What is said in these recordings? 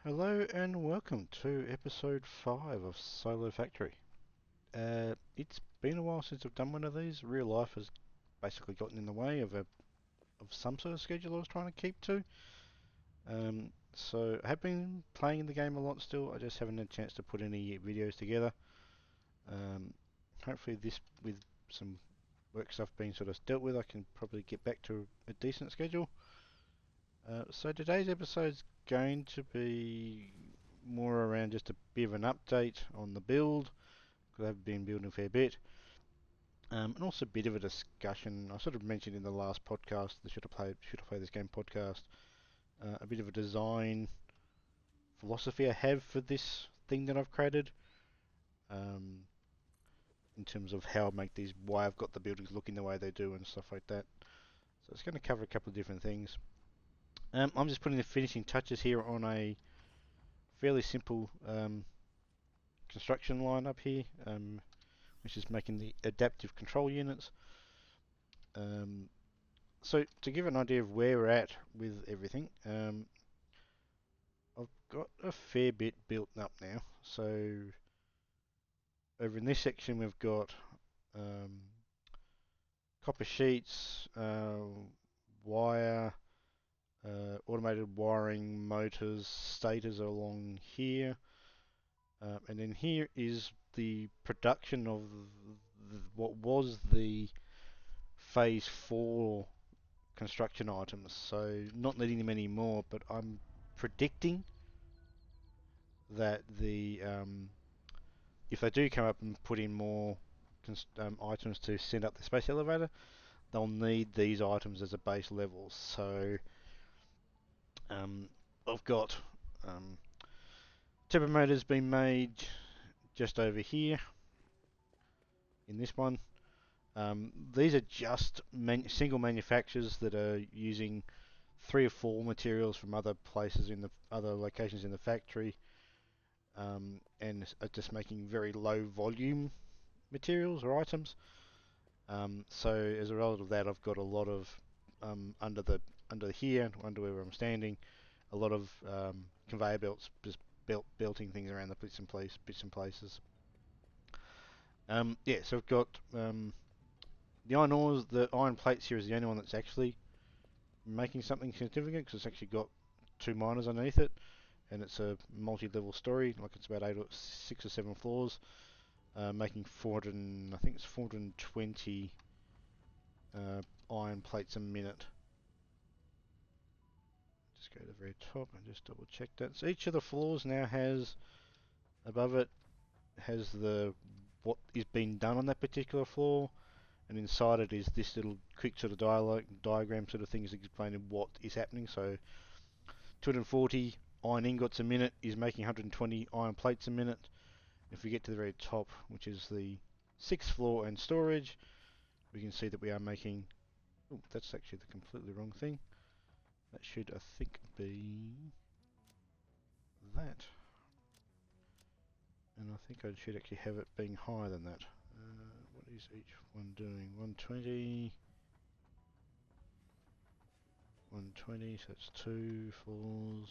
Hello and welcome to episode 5 of Solo Factory. It's been a while since I've done one of these. Real life has basically gotten in the way of some sort of schedule I was trying to keep to. So I have been playing the game a lot still. I just haven't had a chance to put any videos together. Um, Hopefully this, with some work stuff being sort of dealt with, I can probably get back to a decent schedule. So today's episode's going to be more around just a bit of an update on the build, because I've been building a fair bit, and also a bit of a discussion. I sort of mentioned in the last podcast, the Should I Play This Game podcast, a bit of a design philosophy I have for this thing that I've created, um, in terms of how I make these, why I've got the buildings looking the way they do and stuff like that. So it's going to cover a couple of different things. I'm just putting the finishing touches here on a fairly simple construction line up here, which is making the adaptive control units. Um, so to give an idea of where we're at with everything, I've got a fair bit built up now. So over in this section we've got um, copper sheets, wire, automated wiring, motors, stators are along here. And then here is the production of what was the phase 4 construction items, so not needing them anymore, but I'm predicting that if they do come up and put in more items to send up the space elevator, they'll need these items as a base level. So um, I've got turbo motors being made just over here in this one. These are just single manufacturers that are using 3 or 4 materials from other places in the other locations in the factory, and are just making very low volume materials or items. So as a result of that, I've got a lot of under here, under where I'm standing, a lot of conveyor belts just belting things around the bits and places. Yeah, so I've got the iron ores. The iron plates here is the only one that's actually making something significant, because it's actually got 2 miners underneath it, and it's a multi-level story. Like, it's about 6 or 7 floors, making 400. I think it's 420 iron plates a minute. Just go to the very top and just double check that. So each of the floors now has, above it, has the what is being done on that particular floor, and inside it is this little quick sort of diagram sort of things explaining what is happening. So 240 iron ingots a minute is making 120 iron plates a minute. If we get to the very top, which is the 6th floor and storage, we can see that we are making... Oh, that's actually the completely wrong thing. That should, I think, be that. And I think I should actually have it being higher than that. What is each one doing? 120, 120, so that's 2 floors.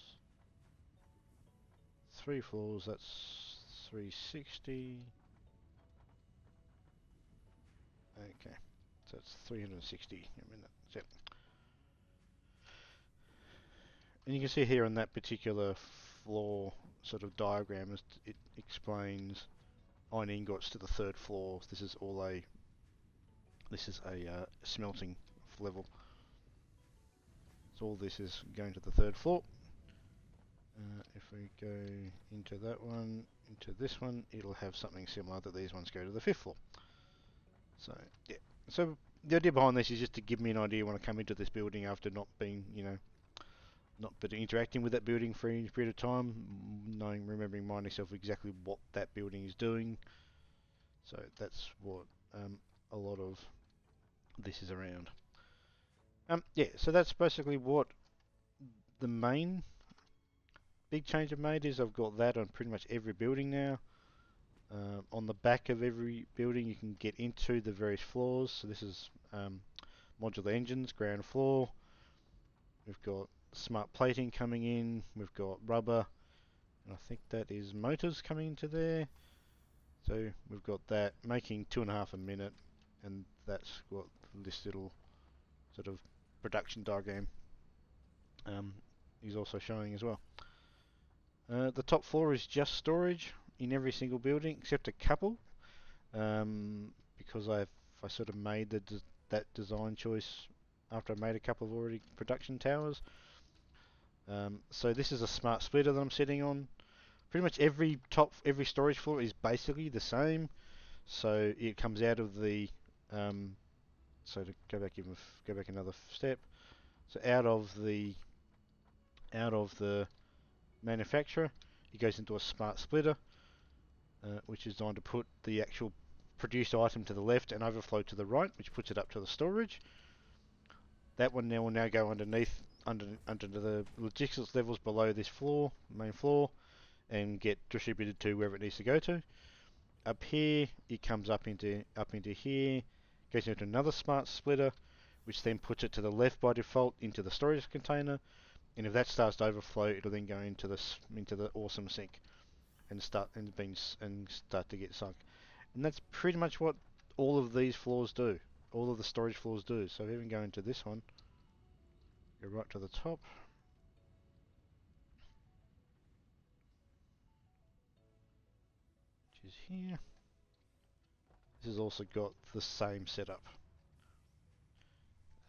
3 floors, that's 360. Okay, so that's 360 a minute. So, and you can see here on that particular floor sort of diagram, it explains iron ingots to the 3rd floor. This is a smelting level. So all this is going to the 3rd floor. If we go into that one, into this one, it'll have something similar that these ones go to the 5th floor. So yeah. So the idea behind this is just to give me an idea when I come into this building after not being, not been interacting with that building for any period of time, remembering myself exactly what that building is doing. So that's what a lot of this is around. Yeah, so that's basically what the main big change I've made is. I've got that on pretty much every building now. On the back of every building you can get into the various floors. So this is modular engines, ground floor. We've got smart plating coming in. We've got rubber. And I think that is motors coming into there. So we've got that making 2.5 a minute, and that's what this little sort of production diagram is also showing as well. The top floor is just storage in every single building except a couple, because I sort of made that design choice after I made a couple of already production towers. So this is a smart splitter that I'm sitting on. Pretty much every storage floor is basically the same. So it comes out of the so to go back another step. So out of the manufacturer, it goes into a smart splitter, which is designed to put the actual produced item to the left and overflow to the right, which puts it up to the storage. That one will now go underneath, under the logistics levels below this floor, main floor, and get distributed to wherever it needs to go to. Up here, it comes up into here, goes into another smart splitter, which then puts it to the left by default into the storage container. And if that starts to overflow, it'll then go into the awesome sink and start to get sunk. And that's pretty much what all of these floors do. All of the storage floors do. So even go into this one, go right to the top. Which is here. This has also got the same setup.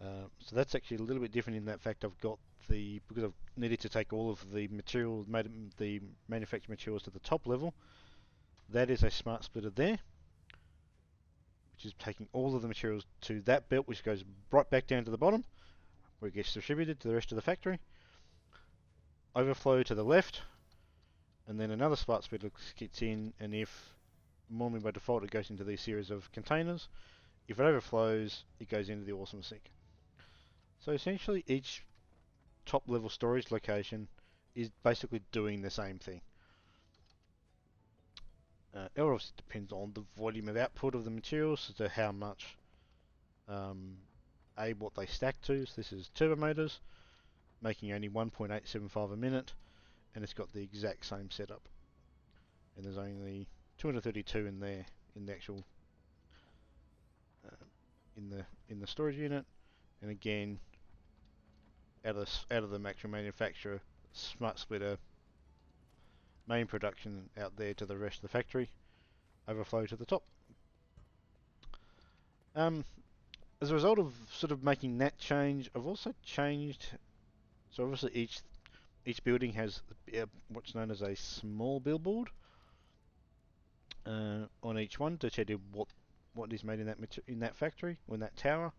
So that's actually a little bit different in that fact because I've needed to take all of the the manufactured materials to the top level. That is a smart splitter there, which is taking all of the materials to that belt, which goes right back down to the bottom, where it gets distributed to the rest of the factory. Overflow to the left, and then another smart splitter kicks in, and if normally by default it goes into these series of containers, if it overflows, it goes into the awesome sink. So essentially each top level storage location is basically doing the same thing. It obviously depends on the volume of output of the materials as to how much what they stack to. So this is turbo motors making only 1.875 a minute, and it's got the exact same setup. And there's only 232 in there in the actual in the storage unit. And again, out of the actual manufacturer, smart splitter, main production out there to the rest of the factory, overflow to the top. As a result of sort of making that change, I've also changed. So obviously each building has what's known as a small billboard on each one to tell you what is made in that factory or in that tower.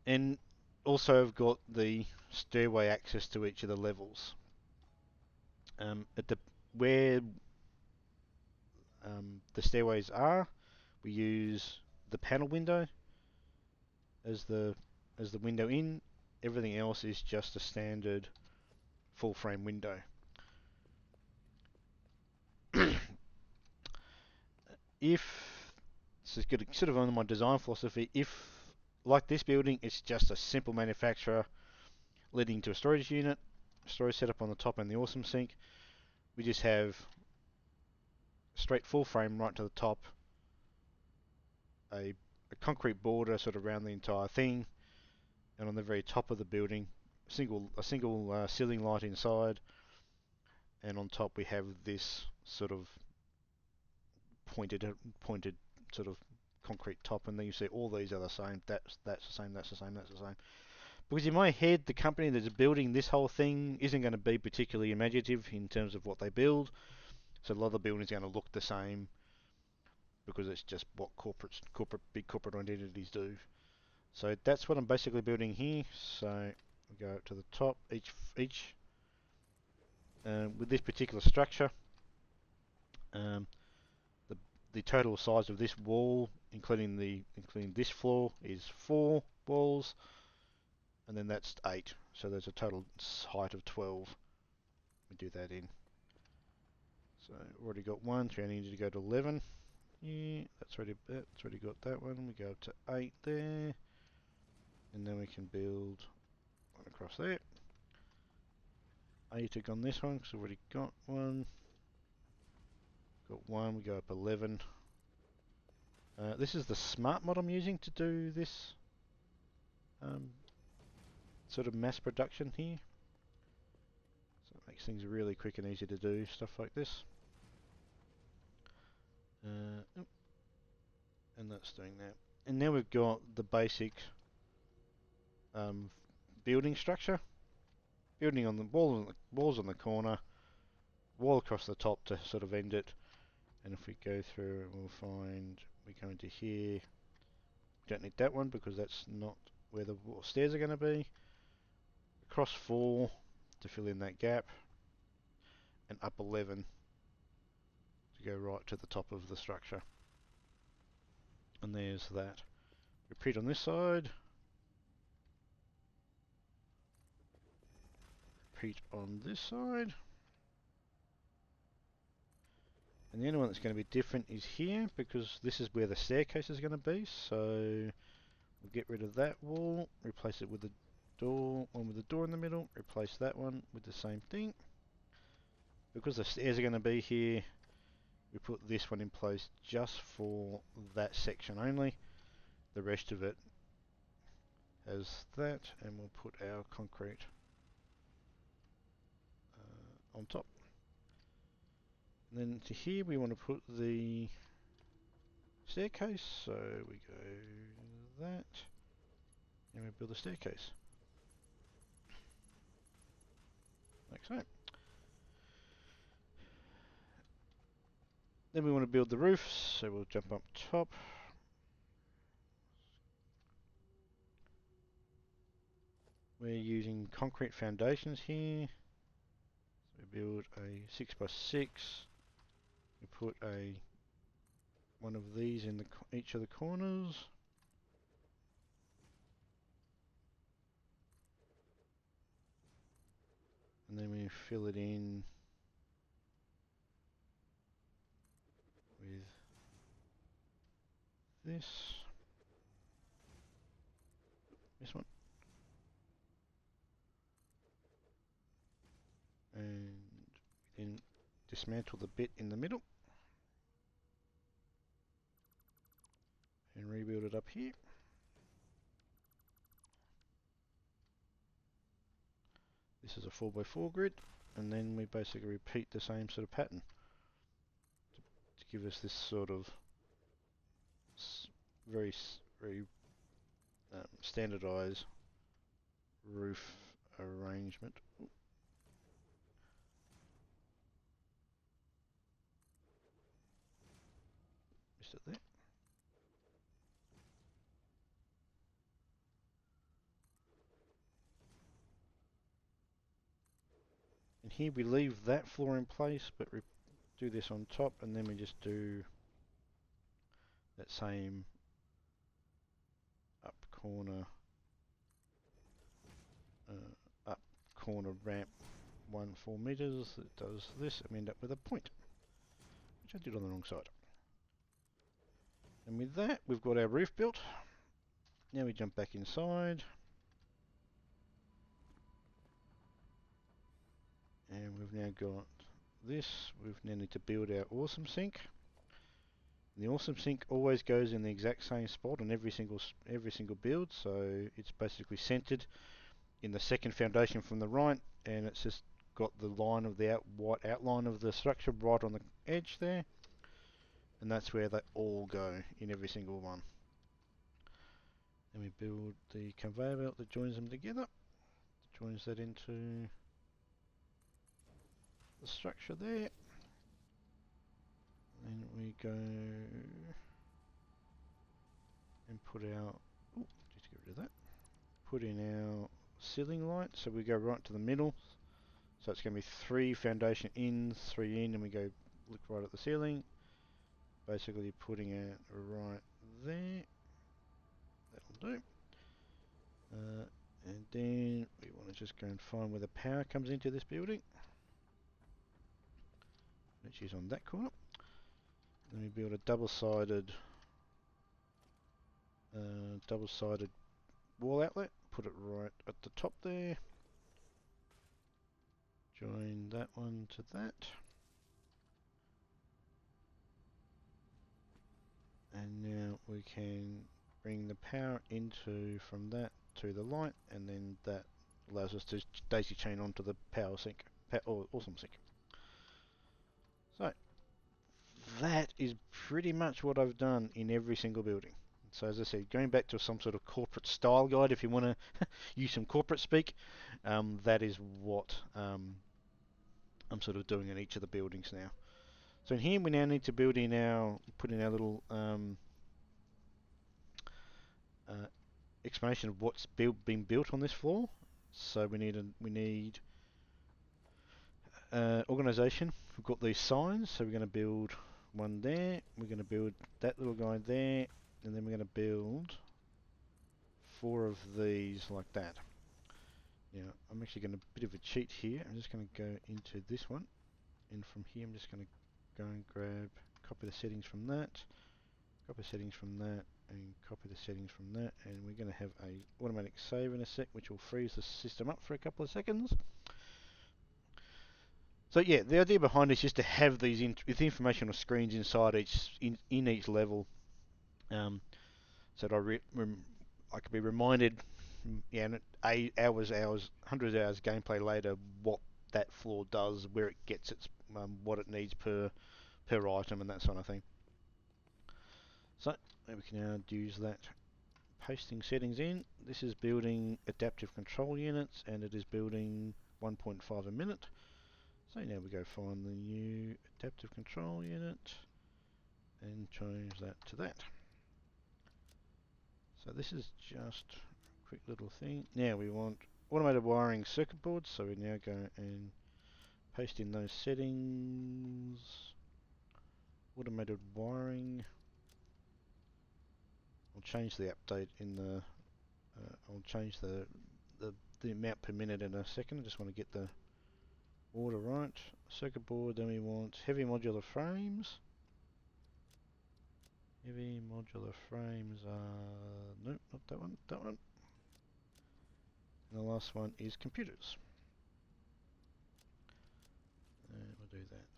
And also I've got the stairway access to each of the levels. Where the stairways are, we use the panel window as the window in. Everything else is just a standard full frame window. If this is good, sort of on my design philosophy, if like this building, it's just a simple manufacturer leading to a storage unit, storage setup on the top and the awesome sink. We just have straight full frame right to the top, a concrete border sort of around the entire thing, and on the very top of the building, a single ceiling light inside, and on top we have this sort of pointed sort of concrete top, and then you see all these are the same. That's the same. That's the same. That's the same. Because in my head, the company that's building this whole thing isn't going to be particularly imaginative in terms of what they build. So a lot of the buildings are going to look the same because it's just what big corporate identities do. So that's what I'm basically building here. So we go up to the top. With this particular structure, um, the total size of this wall, including this floor, is 4 walls, and then that's 8. So there's a total height of 12. We do that in. So already got 1, so I need to go to 11. Yeah, that's already got that one. We go up to 8 there, and then we can build one across there. ATIC on this one because I've already got one. Got one, we go up 11. This is the smart mod I'm using to do this sort of mass production here. So it makes things really quick and easy to do stuff like this. And that's doing that. And now we've got the basic building structure. Building on the walls on the corner, wall across the top to sort of end it. And if we go through, we'll find we go into here. Don't need that one because that's not where the stairs are going to be. Across 4 to fill in that gap, and up 11 to go right to the top of the structure. And there's that. Repeat on this side. Repeat on this side. And the only one that's going to be different is here, because this is where the staircase is going to be. So we'll get rid of that wall, replace it with the door, one with the door in the middle, replace that one with the same thing. Because the stairs are going to be here, we put this one in place just for that section only. The rest of it has that, and we'll put our concrete on top. And then to here we want to put the staircase, so we go that, and we build a staircase. Like so. Then we want to build the roof, so we'll jump up top. We're using concrete foundations here. So we build a 6x6. We put one of these in each of the corners. And then we fill it in with this one. And then dismantle the bit in the middle. And rebuild it up here. This is a 4x4 grid, and then we basically repeat the same sort of pattern to give us this sort of very standardized roof arrangement. Missed it there. And here we leave that floor in place, but we do this on top, and then we just do that same up corner ramp 4 meters that does this, and we end up with a point, which I did on the wrong side. And with that, we've got our roof built. Now we jump back inside. And we've now got this. We now need to build our awesome sink. And the awesome sink always goes in the exact same spot on every single build, so it's basically centered in the second foundation from the right, and it's just got the line of the white outline of the structure right on the edge there, and that's where they all go in every single one. Then we build the conveyor belt that joins them together, joins that into the structure there. Then we go and put our, just get rid of that, put in our ceiling light, so we go right to the middle, so it's going to be 3 foundation in, 3 in, and we go look right at the ceiling, basically putting it right there. That'll do. And then we want to just go and find where the power comes into this building, which is on that corner. Then we build a double-sided wall outlet, put it right at the top there, join that one to that. And now we can bring the power into from that to the light, and then that allows us to daisy chain onto the power sink, or awesome sink. So that is pretty much what I've done in every single building. So as I said, going back to some sort of corporate style guide, if you want to use some corporate speak, that is what I'm sort of doing in each of the buildings now. So in here we now need to put in our little explanation of what's been built on this floor. So we need organisation. We've got these signs, so we're going to build one there. We're going to build that little guy there, and then we're going to build 4 of these like that. Now I'm actually going to bit of a cheat here. I'm just going to go into this one, and from here I'm just going to go and copy the settings from that, copy the settings from that, and copy the settings from that, and we're going to have a automatic save in a sec, which will freeze the system up for a couple of seconds. So yeah, the idea behind this is just to have these with information on screens inside in each level, so that I could be reminded, hours, hundreds of hours gameplay later, what that floor does, where it gets its, what it needs per item, and that sort of thing. So we can now use that pasting settings in. This is building adaptive control units, and it is building 1.5 a minute. So now we go find the new adaptive control unit and change that to that. So this is just a quick little thing. Now we want automated wiring circuit boards, so we now go and paste in those settings. Automated wiring. I'll change the update in the. I'll change the amount per minute in a second. I just want to get the order right. Circuit board. Then we want heavy modular frames. Heavy modular frames are... Nope, not that one, that one. And the last one is computers. And we'll do that.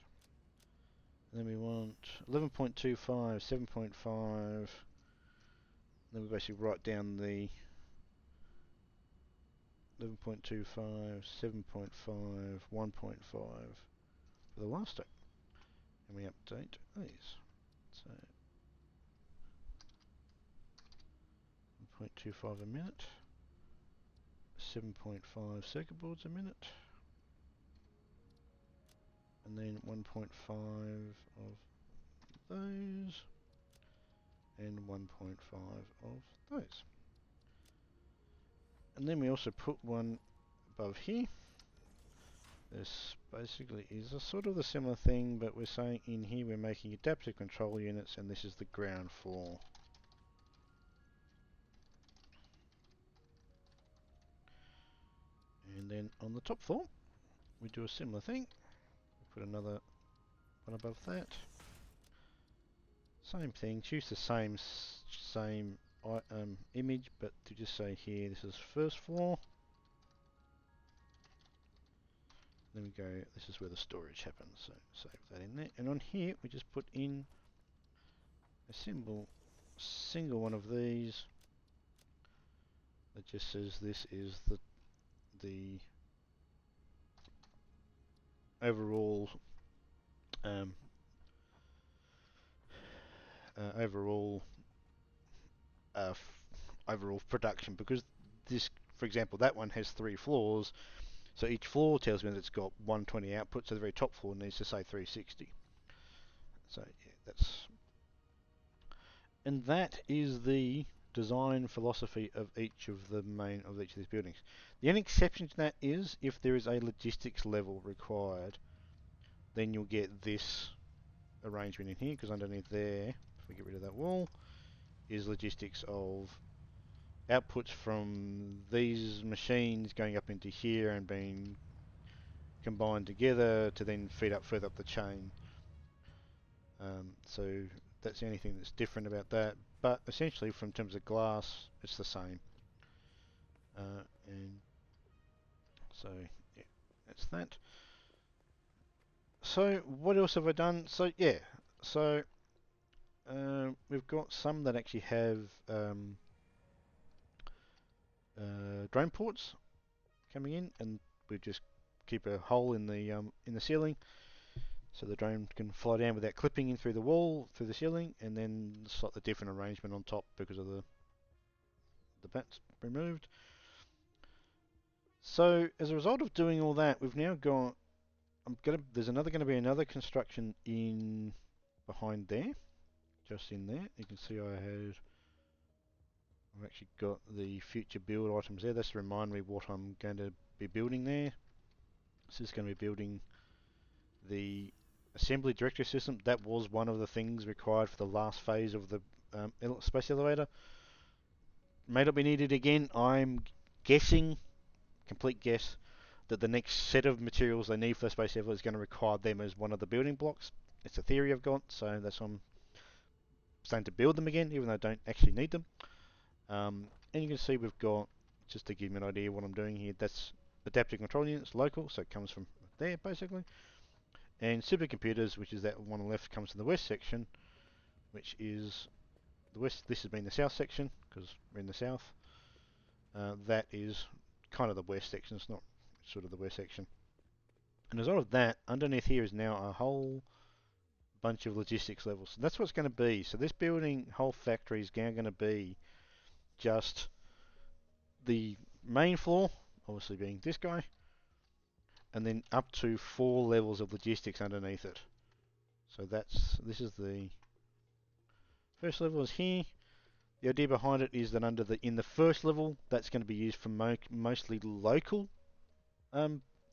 And then we want 11.25, 7.5. Then we basically write down the 11.25, 7.5, 1.5 for the last step. And we update these. So 1.25 a minute. 7.5 circuit boards a minute, and then 1.5 of those, and 1.5 of those. And then we also put one above here. This basically is a sort of the similar thing, but we're saying in here we're making adaptive control units, and this is the ground floor. And then on the top floor, we do a similar thing. We put another one above that. Same thing. Choose the same image, but to just say here, this is first floor. Then we go. This is where the storage happens. So save that in there. And on here, we just put in a single one of these that just says this is the overall overall production, because this, for example, that one has 3 floors, so each floor tells me that it's got 120 output, so the very top floor needs to say 360. So yeah, that is the design philosophy of each of these buildings. The only exception to that is if there is a logistics level required, then you'll get this arrangement in here, because underneath there, if we get rid of that wall, is logistics of outputs from these machines going up into here and being combined together to then feed up further up the chain. So that's the only thing that's different about that, but essentially from terms of glass it's the same. And so yeah, that's that. So what else have I done? So yeah, so we've got some that actually have drone ports coming in, and we just keep a hole in the ceiling, so the drone can fly down without clipping in through the wall, through the ceiling, and then slightly different arrangement on top because of the bats removed. So as a result of doing all that, we've now got there's going to be another construction in behind there, just in there. You can see I've actually got the future build items there. That's to remind me what I'm going to be building there. This is going to be building the assembly directory system. That was one of the things required for the last phase of the space elevator. May not be needed again. I'm guessing, complete guess, that the next set of materials they need for the space elevator is going to require them as one of the building blocks. It's a theory I've got, so that's why I'm starting to build them again, even though I don't actually need them. And you can see we've got, just to give you an idea what I'm doing here, that's adaptive control units, local, so it comes from there basically. And supercomputers, which is that one on the left, comes from the west section, which is the west. This has been the south section because we're in the south. That is kind of the west section. It's not sort of the west section. And as a result of that, underneath here is now a whole bunch of logistics levels. So that's what it's going to be. So this building, whole factory, is now going to be just the main floor, obviously being this guy, and then up to 4 levels of logistics underneath it. So this is the first level is here. The idea behind it is that in the first level, that's going to be used for mostly local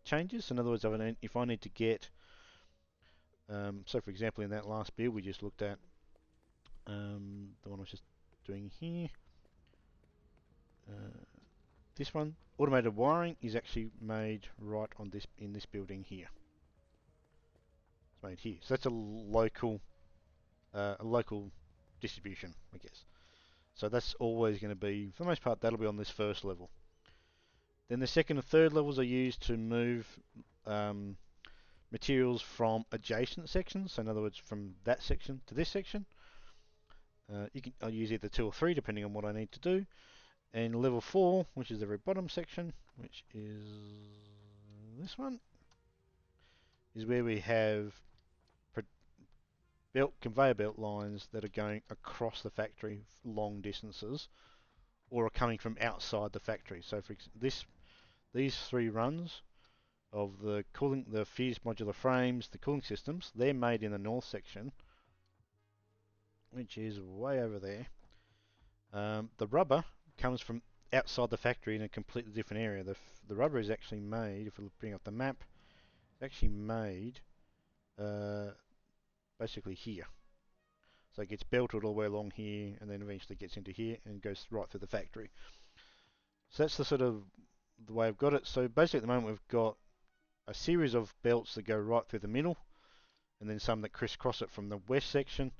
changes. In other words, if I need to get, so for example, in that last build we just looked at, the one I was just doing here, this one, automated wiring is actually made right on in this building here. It's made here, so that's a local distribution, I guess. So that's always going to be, for the most part, that'll be on this first level. Then the second and third levels are used to move materials from adjacent sections. So in other words, from that section to this section. I'll use either 2 or 3 depending on what I need to do. And level 4, which is the very bottom section, which is this one, is where we have conveyor belt lines that are going across the factory long distances, or are coming from outside the factory. So for these 3 runs of the cooling, the fused modular frames, the cooling systems, they're made in the north section, which is way over there. The rubber comes from outside the factory in a completely different area. The rubber is actually made, if we bring up the map, it's actually made basically here. So it gets belted all the way along here and then eventually gets into here and goes right through the factory. So that's the sort of the way I've got it. So basically at the moment we've got a series of belts that go right through the middle, and then some that crisscross it from the west section,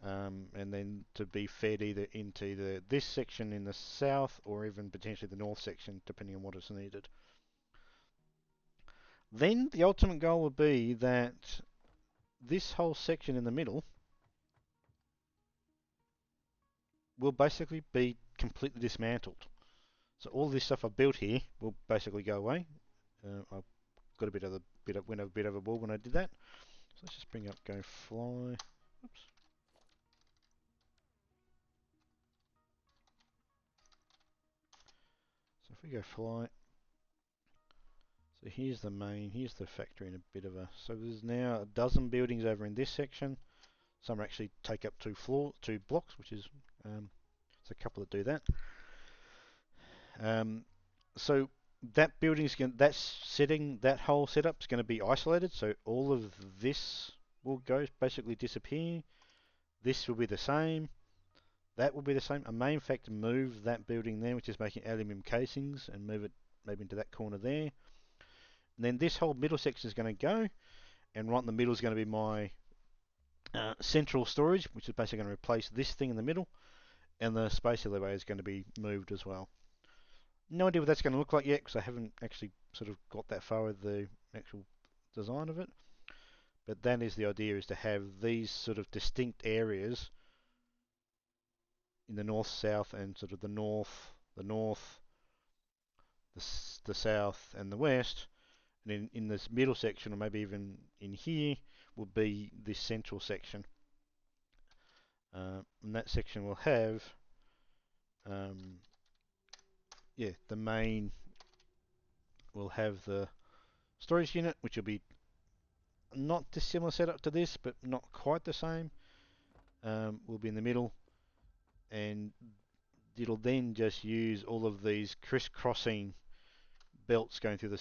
and then to be fed either into this section in the south or even potentially the north section, depending on what is needed. Then the ultimate goal would be that this whole section in the middle will basically be completely dismantled. So all this stuff I've built here will basically go away. I've got went a bit overboard when I did that. So let's just bring up Go Fly. Oops. So if we go fly, so here's the factory in a bit of a, so there's now a dozen buildings over in this section. Some actually take up 2 blocks, which is, there's a couple that do that. So that that whole setup is going to be isolated, so all of this will basically disappear. This will be the same. That will be the same. I may in fact move that building there, which is making aluminium casings, and move it maybe into that corner there. And then this whole middle section is going to go, and right in the middle is going to be my central storage, which is basically going to replace this thing in the middle, and the space elevator is going to be moved as well. No idea what that's going to look like yet, because I haven't actually sort of got that far with the actual design of it. But that is the idea, is to have these sort of distinct areas in the north, south, and sort of the north, the south, and the west. And in this middle section, or maybe even in here, will be this central section. And that section will have, the main will have the storage unit, which will be not dissimilar setup to this, but not quite the same. Will be in the middle, and it'll then just use all of these crisscrossing belts going through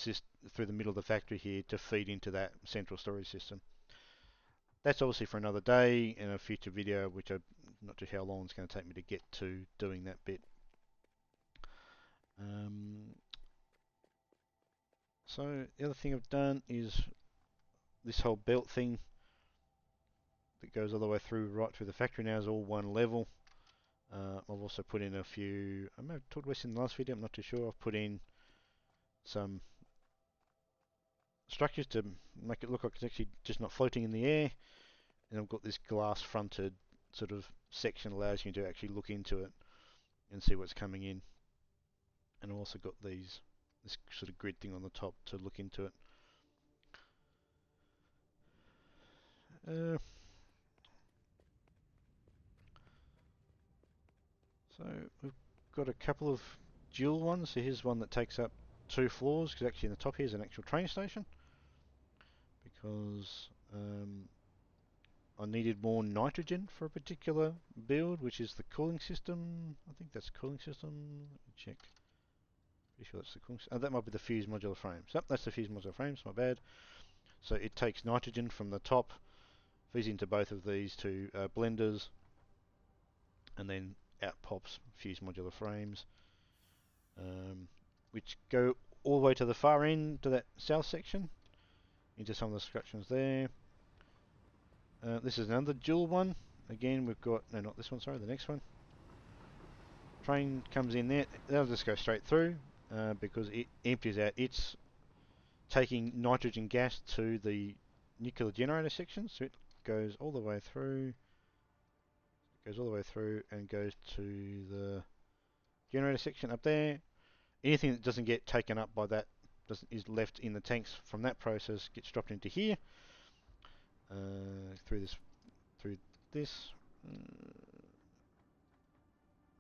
the middle of the factory here to feed into that central storage system. That's obviously for another day in a future video, which I'm not sure how long it's going to take me to get to doing that bit. So the other thing I've done is this whole belt thing that goes all the way through, right through the factory now, is all one level. I've also put in a few, I may have talked about this in the last video, I'm not too sure. I've put in some structures to make it look like it's actually just not floating in the air. And I've got this glass fronted sort of section, allows you to actually look into it and see what's coming in. And I've also got this sort of grid thing on the top to look into it. So we've got a couple of dual ones. So here's one that takes up 2 floors, because actually in the top here is an actual train station. Because I needed more nitrogen for a particular build, which is the cooling system. I think that's the cooling system. Let me check. Pretty sure that's the cooling system. Oh, that might be the fused modular frames. Yep, that's the fused modular frames, my bad. So it takes nitrogen from the top, feeds into both of these two blenders, and then out pops fused modular frames, which go all the way to the far end, to that south section, into some of the structures there. This is another dual one. Again, we've got, no, not this one, sorry, the next one. Train comes in there, that'll just go straight through, because it empties out. It's taking nitrogen gas to the nuclear generator section, so it goes all the way through, and goes to the generator section up there. Anything that doesn't get taken up by that is left in the tanks from that process gets dropped into here, through this,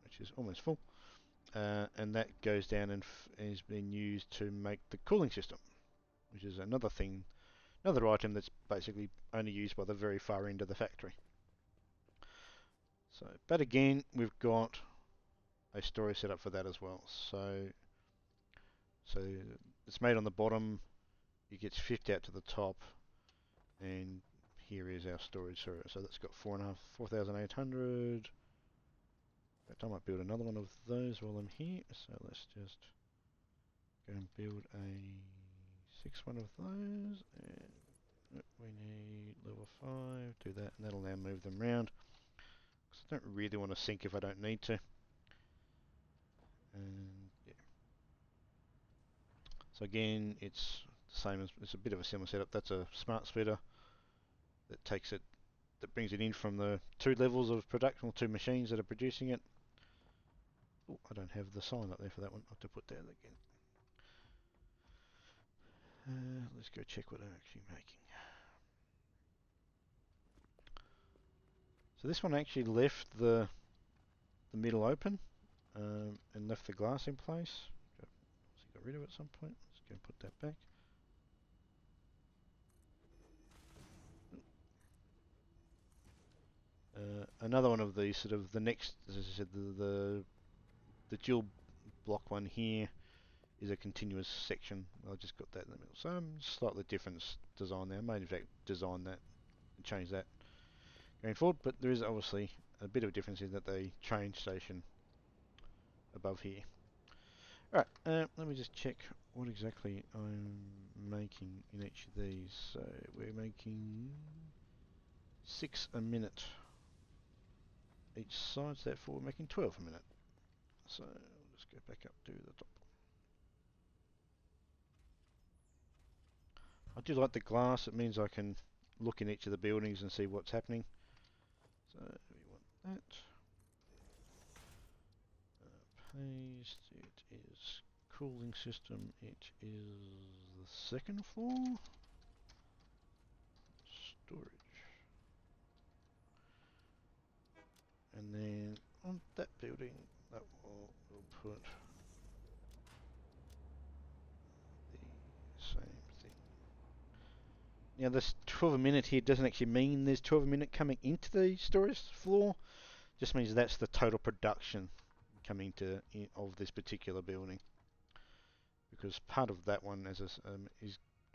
which is almost full, and that goes down and is being used to make the cooling system, which is another item that's basically only used by the very far end of the factory. So, but again, we've got a storage set up for that as well. So it's made on the bottom, it gets flipped out to the top, and here is our storage. So that's got 4,800. I might build another one of those while I'm here. So let's just go and build a 6 one of those. And we need level 5. Do that, and that'll now move them around. Because I don't really want to sink if I don't need to. And yeah. So again, it's the same as, it's a bit of a similar setup. That's a smart splitter that takes it, that brings it in from the 2 levels of production, or 2 machines that are producing it. Oh, I don't have the sign up there for that one. I'll have to put that again. Let's go check what I'm actually making. So this one actually left the middle open, and left the glass in place. Got rid of it at some point. Let's go and put that back. Another one of these, sort of the next, as I said, the dual block one here is a continuous section. I just got that in the middle. So slightly different design there. I may in fact design that and change that going forward, but there is obviously a bit of a difference in that the train station above here. Alright, let me just check what exactly I'm making in each of these. So we're making 6 a minute each side, so therefore we're making 12 a minute. So let's go back up to the top. I do like the glass, it means I can look in each of the buildings and see what's happening. So we want that. Paste, it is cooling system, it is the second floor. Storage. And then on that building, that we'll put the same thing. Now this 12 a minute here doesn't actually mean there's 12 a minute coming into the storage floor, just means that's the total production coming to of this particular building. Because part of that one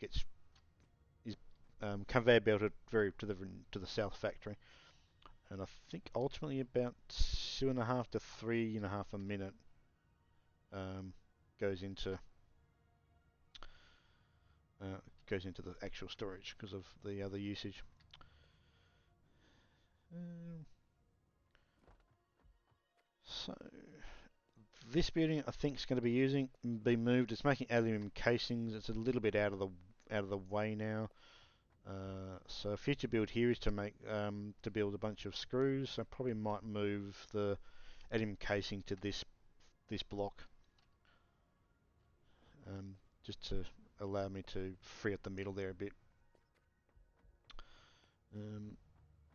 gets conveyor belted to the south factory, and I think ultimately about 2.5 to 3.5 a minute goes into the actual storage because of the other usage. So this building I think is going to be moved. It's making aluminium casings. It's a little bit out of the way now. So a future build here is to build a bunch of screws. So I probably might move the aluminium casing to this block, just to allow me to free up the middle there a bit.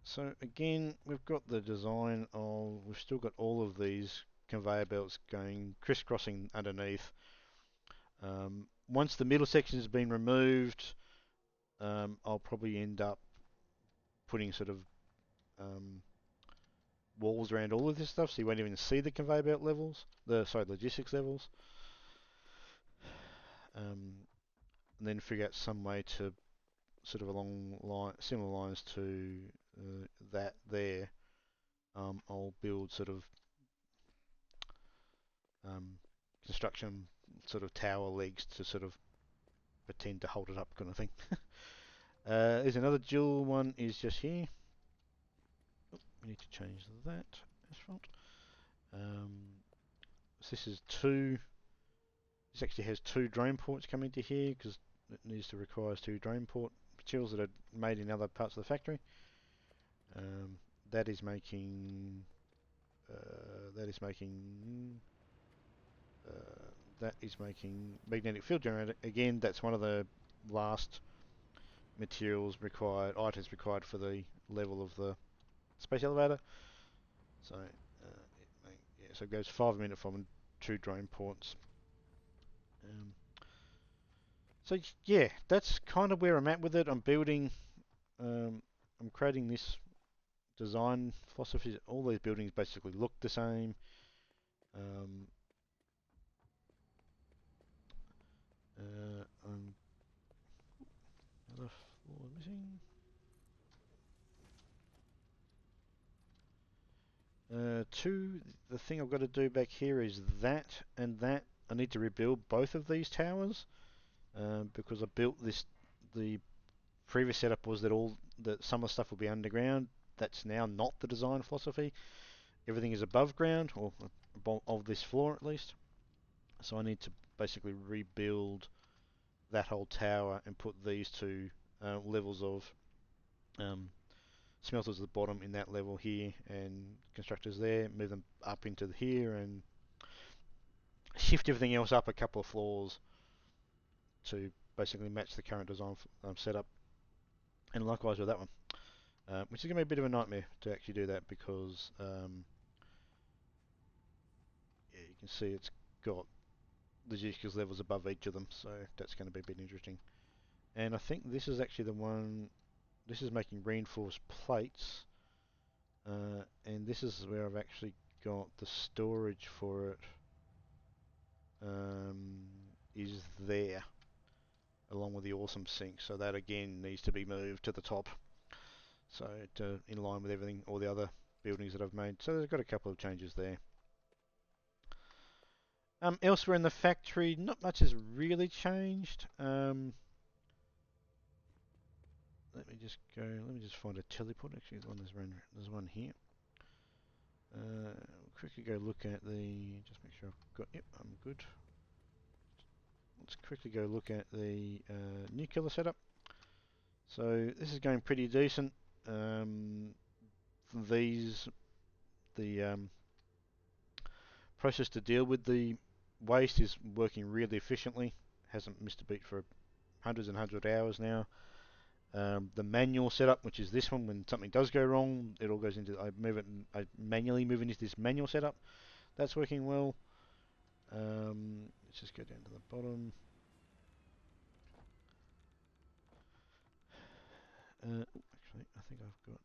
So again, we've got the design of, we've still got all of these conveyor belts going crisscrossing underneath. Once the middle section has been removed, I'll probably end up putting sort of walls around all of this stuff, so you won't even see the conveyor belt levels, logistics levels. And then figure out some way to sort of similar lines to that there. I'll build sort of construction sort of tower legs to sort of pretend to hold it up, kind of thing. There's another dual one is just here. Oh, we need to change that asphalt. So this is this actually has 2 drain ports coming to here because it requires 2 drain port materials that are made in other parts of the factory. That is making magnetic field generator. Again, that's one of the last items required for the level of the space elevator. So so it goes 5 a minute from 2 drain ports. So yeah, that's kind of where I'm at with it. I'm creating this design philosophy. All these buildings basically look the same. Another floor missing. The thing I've got to do back here is that and that. I need to rebuild both of these towers because I built this. The previous setup was that some of the stuff will be underground. That's now not the design philosophy. Everything is above ground, or of this floor at least. So I need to basically rebuild that whole tower and put these 2 levels of smelters at the bottom in that level here, and constructors there, move them up into here, and shift everything else up a couple of floors to basically match the current design setup. And likewise with that one, which is going to be a bit of a nightmare to actually do that because yeah, you can see it's got the logistics levels above each of them, so that's going to be a bit interesting. And I think this is actually the one. This is making reinforced plates, and this is where I've actually got the storage for it. Is there, along with the awesome sink. So that again needs to be moved to the top. So in line with everything, all the other buildings that I've made. So there's got a couple of changes there. Elsewhere in the factory, not much has really changed. Let me just find a teleport. Actually, there's one here. Quickly go look at just make sure I've got, yep, I'm good. Let's quickly go look at the nuclear setup. So this is going pretty decent. These the process to deal with the waste is working really efficiently. Hasn't missed a beat for hundreds and hundreds of hours now. The manual setup, which is this one, when something does go wrong, it all goes into. I manually move into this manual setup. That's working well. Let's just go down to the bottom. Actually, I think I've got.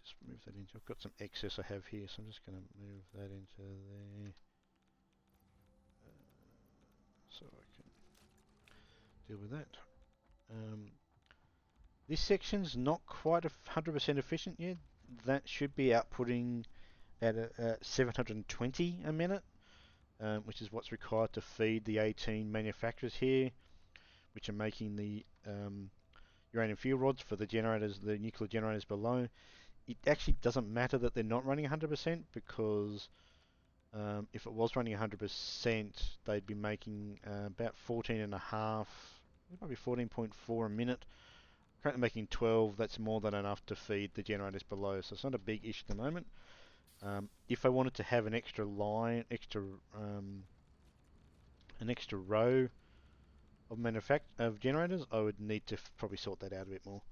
Just move that into. I've got some excess I have here, so I'm just going to move that into there, so I can deal with that. This section's not quite 100% efficient yet. That should be outputting at 720 a minute, which is what's required to feed the 18 manufacturers here, which are making the uranium fuel rods for the generators, the nuclear generators below. It actually doesn't matter that they're not running 100% because if it was running 100%, they'd be making about 14 and a half, it might be 14.4 a minute. Currently making 12. That's more than enough to feed the generators below, so it's not a big issue at the moment. If I wanted to have an extra line, an extra row of generators, I would need to probably sort that out a bit more.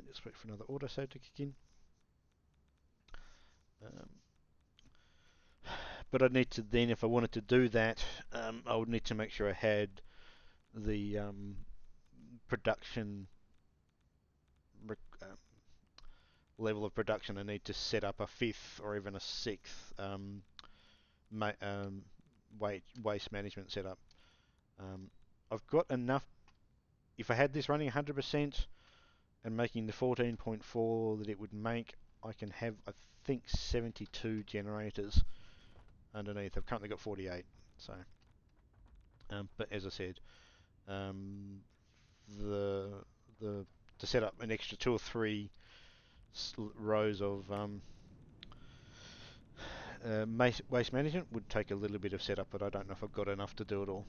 Just wait for another autosave to kick in. But I'd need to then, if I wanted to do that, I would need to make sure I had the production level of production. I need to set up a fifth or even a sixth waste management setup. I've got enough. If I had this running 100% and making the 14.4 that it would make, I can have, I think, 72 generators underneath. I've currently got 48. So, but as I said, the to set up an extra 2 or 3 rows of waste management would take a little bit of setup, but I don't know if I've got enough to do it all.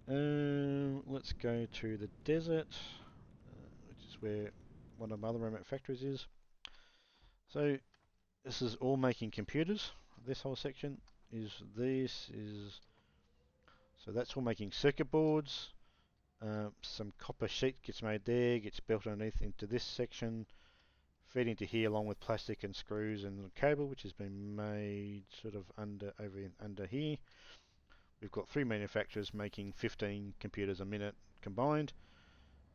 Let's go to the desert, which is where one of my other remote factories is. So this is all making computers. This whole section is so that's all making circuit boards. Some copper sheet gets made there, gets built underneath into this section, feeding to here along with plastic and screws and cable, which has been made sort of under here. We've got 3 manufacturers making 15 computers a minute combined.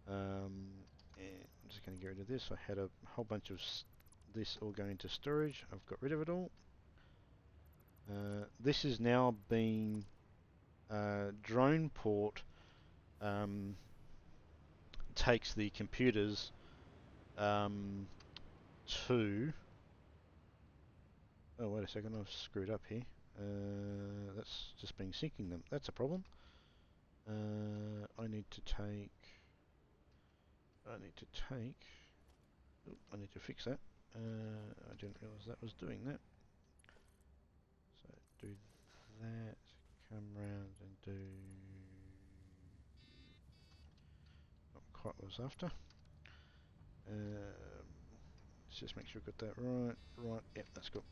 And I'm just going to get rid of this. I had a whole bunch of this all going into storage. I've got rid of it all. This is now being drone port takes the computers to. Oh, wait a second, I've screwed up here. That's just been syncing them. That's a problem. I need to fix that. I didn't realise that was doing that. So do that, come round and do not quite what I was after. Let's just make sure I've got that right. Right, yep, that's good.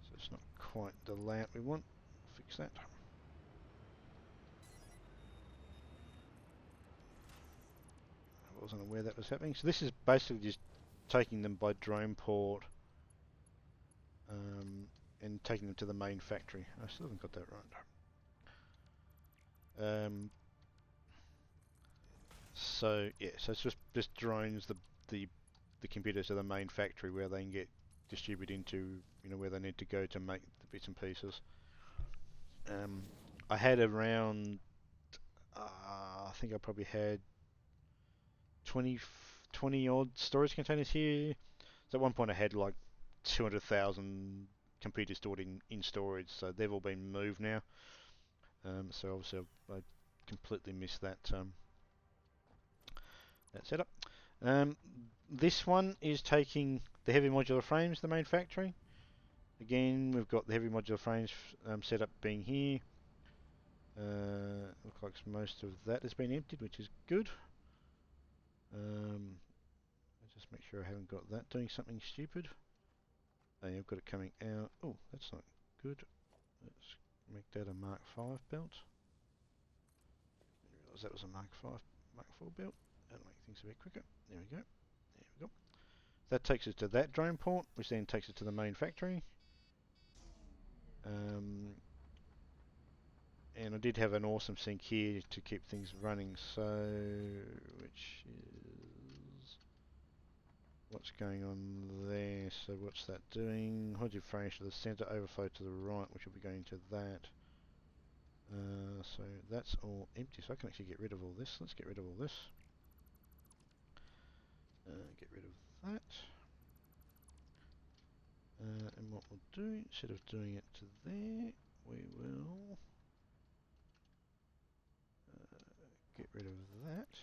So it's not quite the layout we want. Fix that. I wasn't aware that was happening. So this is basically just taking them by drone port and taking them to the main factory. I still haven't got that right. So yeah, so it's just drones the computers to the main factory where they can get distributed into, you know, where they need to go to make the bits and pieces. I had around, I think I probably had 20 odd storage containers here. So at one point I had like 200,000 computers stored in storage, so they've all been moved now. So obviously I completely missed that that setup. This one is taking the heavy modular frames to the main factory. Again, we've got the heavy modular frames set up being here. Looks like most of that has been emptied, which is good. Let's just make sure I haven't got that doing something stupid. Oh, yeah, I've got it coming out. Oh, that's not good. Let's make that a Mark 5 belt. I didn't realise that was a Mark 5, Mark 4 belt. That'll make things a bit quicker. There we go. There we go. That takes us to that drone port, which then takes us to the main factory. And I did have an awesome sink here to keep things running, so which is what's going on there. So what's that doing? Hodge frame to the center, overflow to the right, which will be going to that. So that's all empty, so I can actually get rid of all this. Let's get rid of all this. Get rid of that. And what we'll do, instead of doing it to there, we will get rid of that.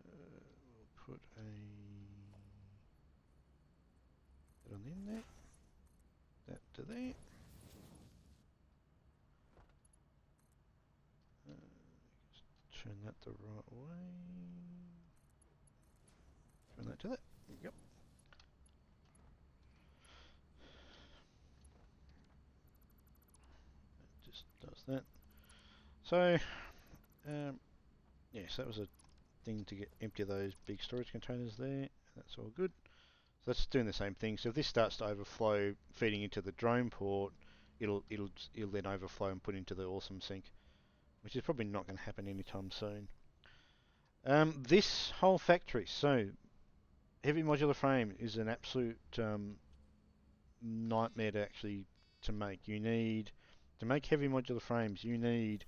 We'll put that on in there. That to there. Just turn that the right way. Turn that to that. Yep. That just does that. So, yes, that was a thing to get empty those big storage containers there. That's all good. So that's doing the same thing. So if this starts to overflow, feeding into the drone port, it'll then overflow and put into the awesome sink, which is probably not going to happen anytime soon. This whole factory, so heavy modular frame is an absolute nightmare to make. You need to make heavy modular frames. You need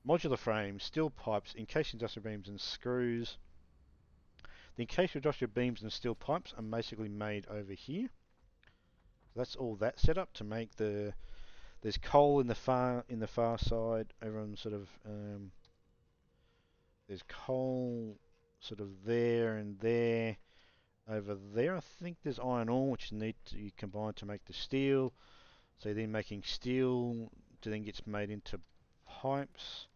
modular frames, steel pipes, encased industrial beams, and screws. The encased industrial beams and steel pipes are basically made over here. That's all that set up to make the. There's coal in the far side. Everyone sort of there's coal sort of there and there. Over there, I think there's iron ore, which you need to combine to make the steel. So then making steel then gets made into pipes.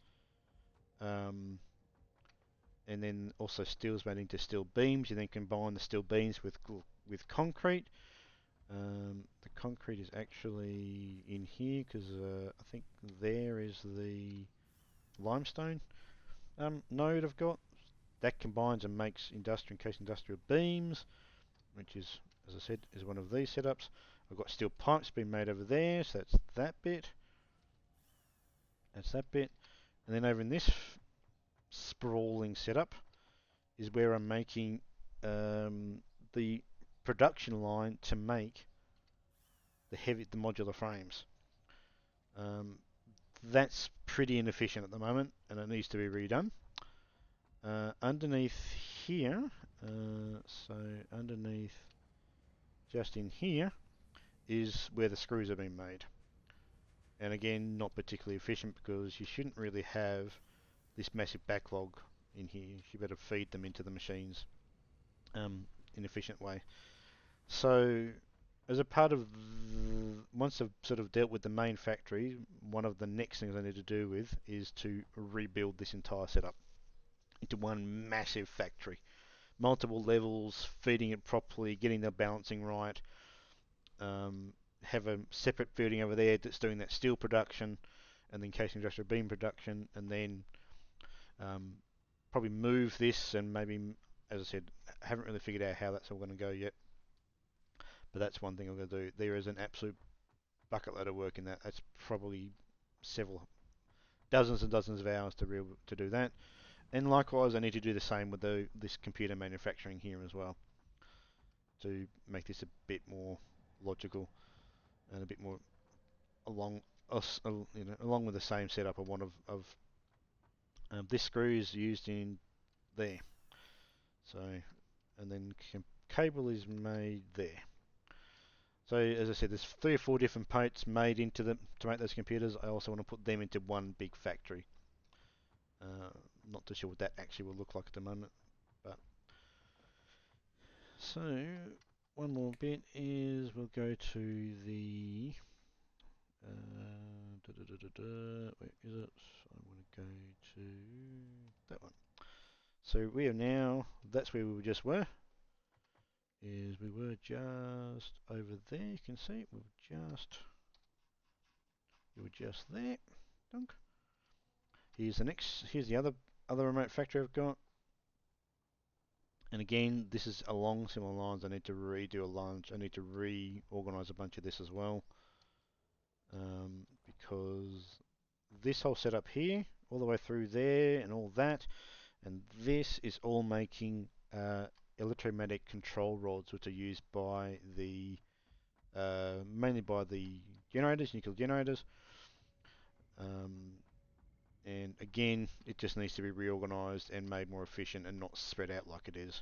And then also steel's made into steel beams. You then combine the steel beams with concrete. The concrete is actually in here because I think there is the limestone node I've got. That combines and makes encased industrial beams, which is, as I said, is one of these setups. I've got steel pipes being made over there, so that's that bit. That's that bit. And then over in this sprawling setup is where I'm making the production line to make the modular frames. That's pretty inefficient at the moment, and it needs to be redone. Underneath here, so underneath, just in here, is where the screws are being made. And again, not particularly efficient because you shouldn't really have this massive backlog in here. You should better feed them into the machines in an efficient way. So as a part of, once I've sort of dealt with the main factory, one of the next things I need to do with is to rebuild this entire setup into one massive factory. Multiple levels, feeding it properly, getting the balancing right. Have a separate building over there that's doing that steel production and then casing industrial beam production, and then probably move this and maybe, as I said, I haven't really figured out how that's all going to go yet. But that's one thing I'm going to do. There is an absolute bucket load of work in that. That's probably several dozens and dozens of hours to do that. And likewise, I need to do the same with this computer manufacturing here as well, to make this a bit more logical and a bit more along with the same setup of one of this screw is used in there. So, and then cable is made there. So as I said, there's 3 or 4 different parts made into them to make those computers. I also want to put them into one big factory. Not too sure what that actually will look like at the moment, but so one more bit is we'll go to the Where is it? I want to go to that one. So we are now, that's where we just were, is we were just over there, you can see, we were just there. Dunk. Here's the other remote factory I've got. And again, this is along similar lines. I need to redo a lunch. I need to reorganize a bunch of this as well. Because this whole setup here, all the way through there and all that, and this is all making electromagnetic control rods, which are used by the mainly by the generators, nuclear generators. And again, it just needs to be reorganized and made more efficient and not spread out like it is.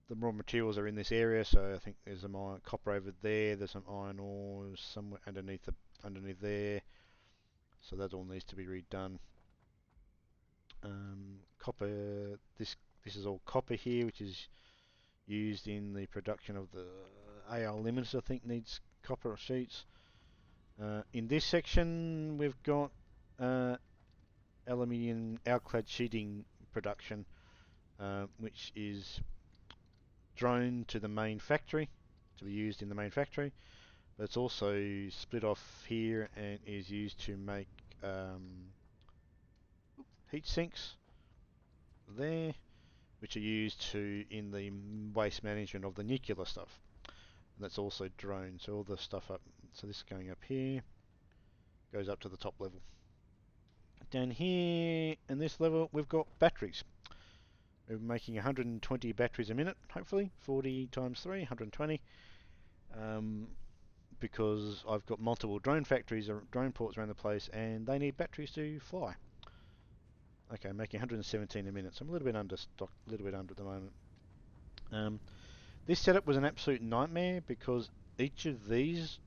The raw materials are in this area, so I think there's some copper over there. There's some iron ore somewhere underneath there. So that all needs to be redone. Copper. This is all copper here, which is used in the production of the AL limiters. I think needs copper sheets. In this section, we've got aluminium alclad sheeting production, which is drone to the main factory to be used in the main factory, but it's also split off here and is used to make heat sinks there, which are used in the waste management of the nuclear stuff. And that's also drone, so all the stuff up, so this is going up here, goes up to the top level. Down here in this level we've got batteries. We're making 120 batteries a minute, hopefully, 40 times 3, 120. Because I've got multiple drone factories or drone ports around the place and they need batteries to fly. Okay, I'm making 117 a minute, so I'm a little bit under stock, a little bit under at the moment. This setup was an absolute nightmare because each of these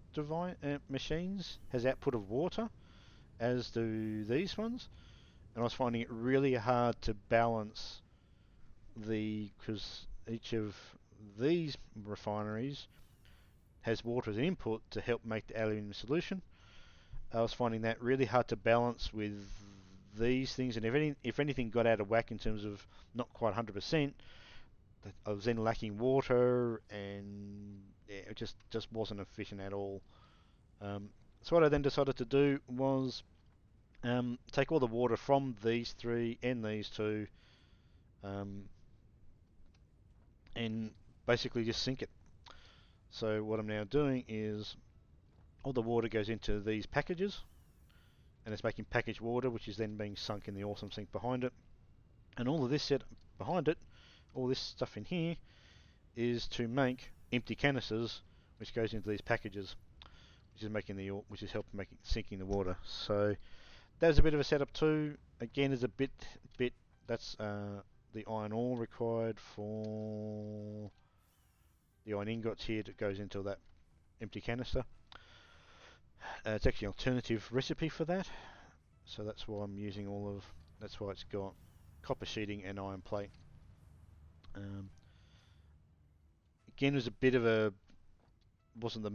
machines has output of water, as do these ones, and I was finding it really hard to balance because each of these refineries has water as an input to help make the aluminium solution. I was finding that really hard to balance with these things, and if anything got out of whack in terms of not quite 100%, I was then lacking water, and yeah, it just wasn't efficient at all. So what I then decided to do was take all the water from these three and these two, and basically just sink it. So what I'm now doing is all the water goes into these packages, and it's making packaged water, which is then being sunk in the awesome sink behind it. And all of this set behind it, all this stuff in here, is to make empty canisters, which goes into these packages, which is helping sinking the water. So there's a bit of a setup too. Again, there's a bit that's the iron ore required for the iron ingots here that goes into that empty canister. It's actually an alternative recipe for that, so that's why I'm using that's why it's got copper sheeting and iron plate. Again, it was a bit of wasn't the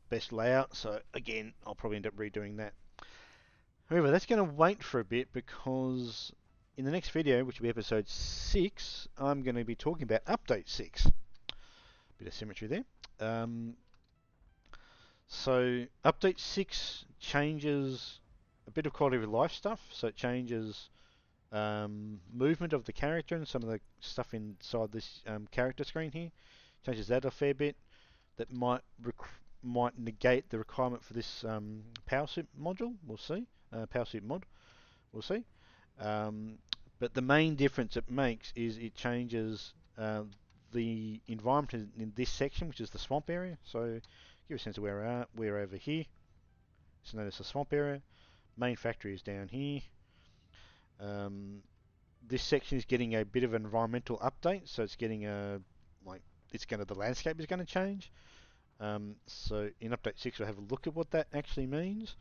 best layout, so again, I'll probably end up redoing that. However, that's going to wait for a bit because in the next video, which will be episode 6, I'm going to be talking about update 6. Bit of symmetry there. So update 6 changes a bit of quality of life stuff, so it changes movement of the character and some of the stuff inside this character screen here. Changes that a fair bit. That might negate the requirement for this power suit module. We'll see. Power suit mod. We'll see. But the main difference it makes is it changes the environment in this section, which is the swamp area. So give a sense of where we are. We're over here. So notice the swamp area. Main factory is down here. This section is getting a bit of an environmental update, so it's getting the landscape is going to change. So in update 6 we'll have a look at what that actually means.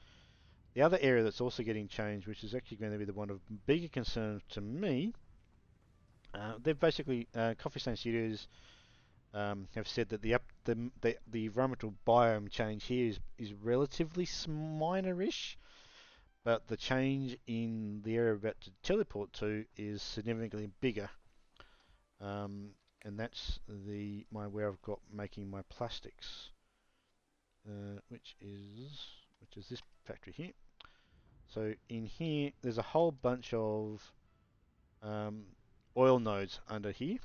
The other area that's also getting changed, which is actually going to be the one of bigger concern to me, they've basically Coffee Stain Studios have said that the environmental biome change here is relatively minor-ish, but the change in the area we're about to teleport to is significantly bigger. And that's my where I've got making my plastics, which is this factory here. So in here, there's a whole bunch of oil nodes under here.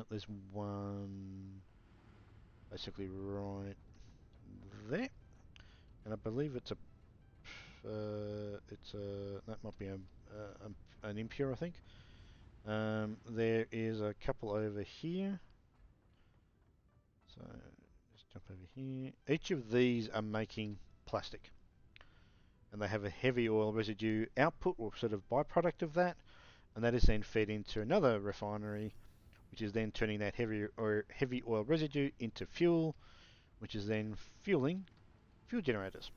There's one basically right there, and I believe that might be an impure, I think. There is a couple over here. So let's jump over here. Each of these are making plastic, and they have a heavy oil residue output or sort of byproduct of that, and that is then fed into another refinery, which is then turning that heavy oil residue into fuel, which is then fueling fuel generators.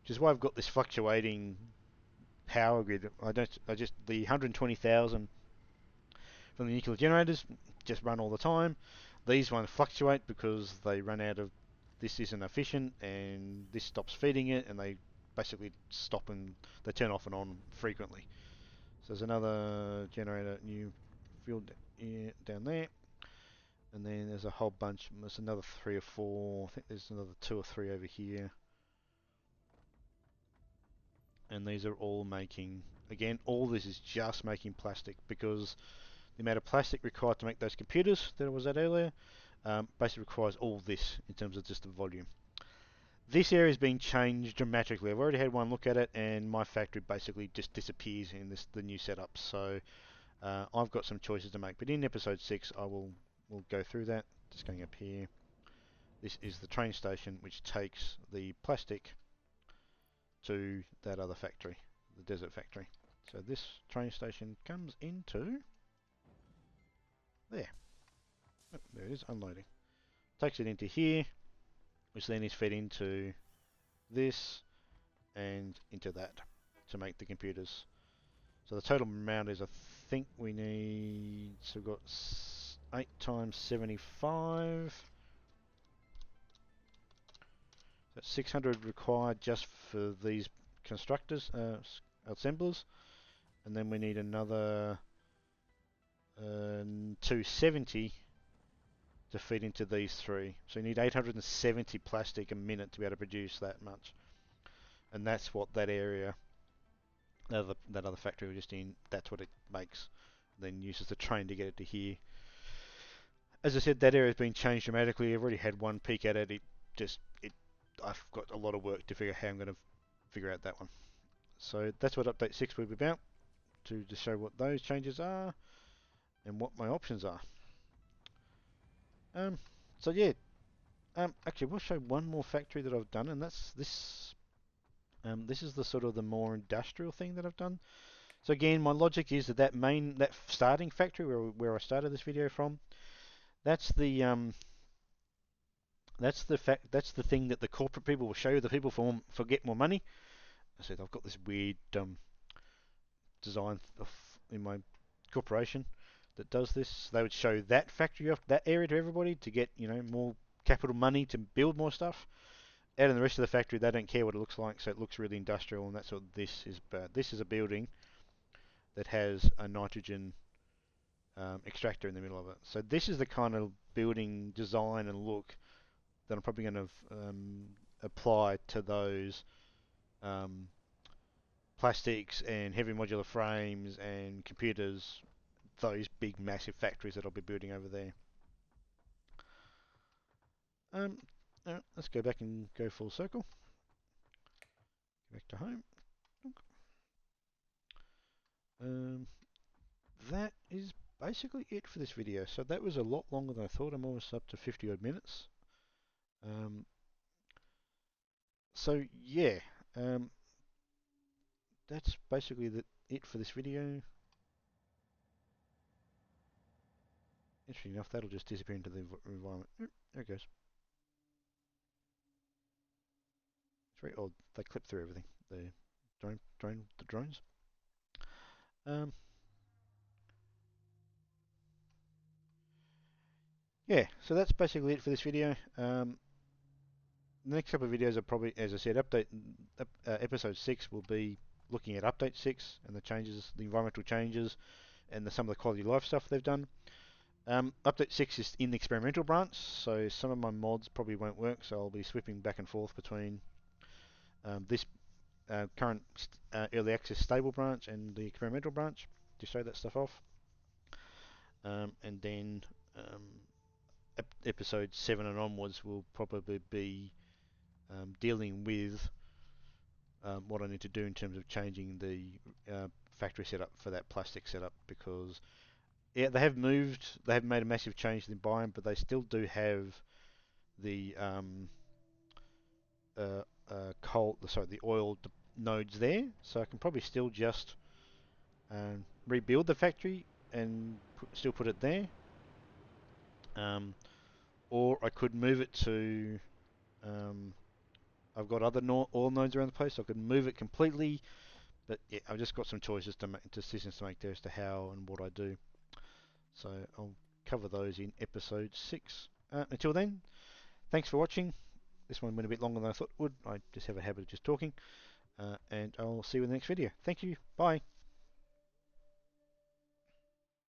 Which is why I've got this fluctuating power grid. The 120,000 from the nuclear generators just run all the time. These ones fluctuate because they run out of, this isn't efficient and this stops feeding it, and they basically stop and they turn off and on frequently. So there's another generator, new fuel down there, and then there's a whole bunch. There's another 3 or 4. I think there's another 2 or 3 over here, and these are all making. Again, all this is just making plastic, because the amount of plastic required to make those computers that I was at earlier basically requires all this in terms of just the volume. This area is being changed dramatically. I've already had one look at it, and my factory basically just disappears in the new setup. So I've got some choices to make. But in episode 6, we'll go through that. Just going up here. This is the train station, which takes the plastic to that other factory, the desert factory. So this train station comes into there. Oh, there it is, unloading. Takes it into here, which then is fed into this and into that to make the computers. So the total amount is, I think we need, so we've got 8 times 75. That's 600 required just for these constructors, assemblers, and then we need another 270 to feed into these 3. So you need 870 plastic a minute to be able to produce that much, and that's what that area, that other factory we're just in, that's what it makes. Then uses the train to get it to here. As I said, that area has been changed dramatically. I've already had one peek at it. I've got a lot of work to figure out how I'm going to figure out that one. So that's what update 6 will be about, to show what those changes are and what my options are. So yeah, actually we'll show one more factory that I've done, and that's this. This is the sort of the more industrial thing that I've done. So again, my logic is that starting factory where I started this video from, that's the thing that the corporate people will show you, the people for get more money. I said I've got this weird design in my corporation that does this. They would show that factory off, that area, to everybody to get, more capital money to build more stuff. Out in the rest of the factory, they don't care what it looks like, so it looks really industrial, and that's what this is about. This is a building that has a nitrogen extractor in the middle of it. So this is the kind of building design and look that I'm probably going to apply to those plastics and heavy modular frames and computers, those big massive factories that I'll be building over there. Let's go back and go full circle. Go back to home. That is basically it for this video. So that was a lot longer than I thought. I'm almost up to 50 odd minutes. So yeah, that's basically it for this video. Interesting enough, that'll just disappear into the environment. There it goes. It's very odd. They clip through everything. The drones. yeah, so that's basically it for this video. The next couple of videos are probably, as I said, episode 6 will be looking at update 6 and the changes, the environmental changes, and some of the quality of life stuff they've done. Update 6 is in the experimental branch, so some of my mods probably won't work, so I'll be swapping back and forth between this current early access stable branch and the experimental branch to show that stuff off. And then episode 7 and onwards will probably be dealing with what I need to do in terms of changing the factory setup for that plastic setup, because yeah, they have made a massive change in the biome, but they still do have the the oil nodes there, so I can probably still just rebuild the factory and still put it there, or I could move it to. I've got other oil nodes around the place, so I could move it completely. But yeah, I've just got some decisions to make there as to how and what I do. So I'll cover those in episode 6. Until then, thanks for watching. This one went a bit longer than I thought it would. I just have a habit of just talking. And I'll see you in the next video. Thank you. Bye.